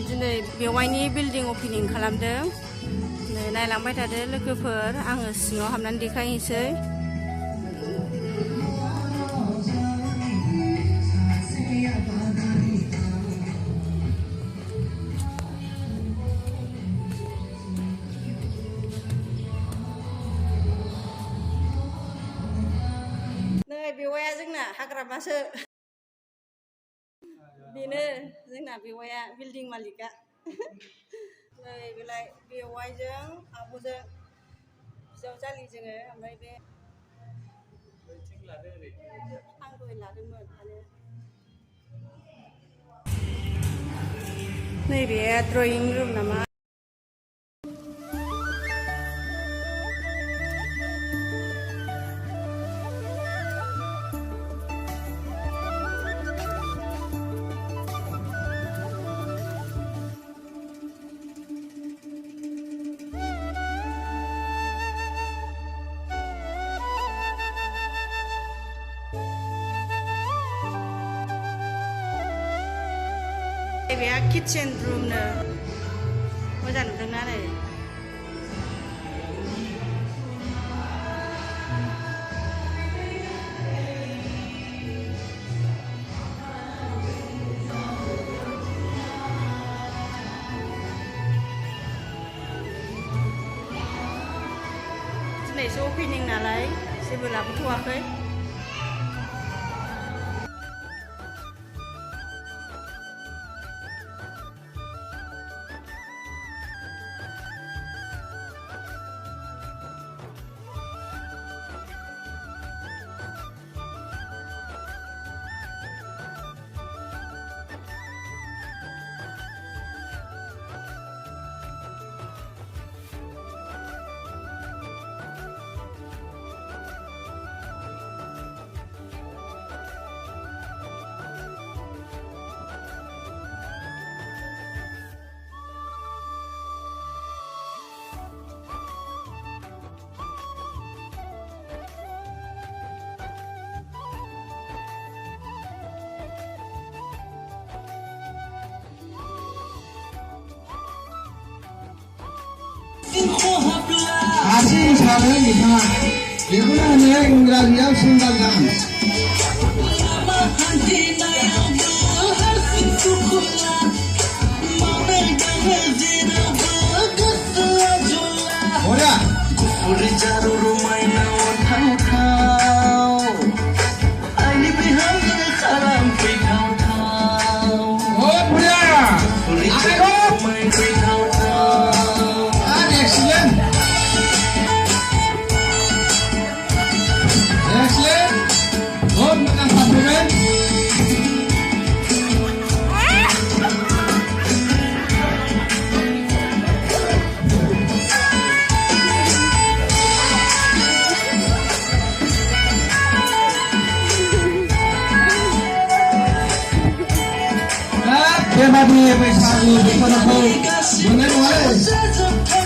दिनै बेवाइनि building opening खालामदों नै नायलांबाय थादो लोगोफोर आङो सिङाव हाबनानै देखायनोसै नै बेवाइया जोंना हाग्रामासो बेनो जोंना बेवाइया बिल्डिं मालिकआ नै बेलाय बेवाइजों आब'जों बिजावजालि जोङो ओमफ्राय बे आं दहाय लादोंमोन नैबे ड्रयिं रुम नामा बे किचेन रुमनो मोजां नुदोंना नै दिनैसो अपेनिं नालाय जेबो लाबोथ'वाखै आसि मोसानो बिथाङा बेखौनो होनो इंराजियाव सिंगल डान्स बेबादि बैसागु बोथोरखौ मोननाय नङा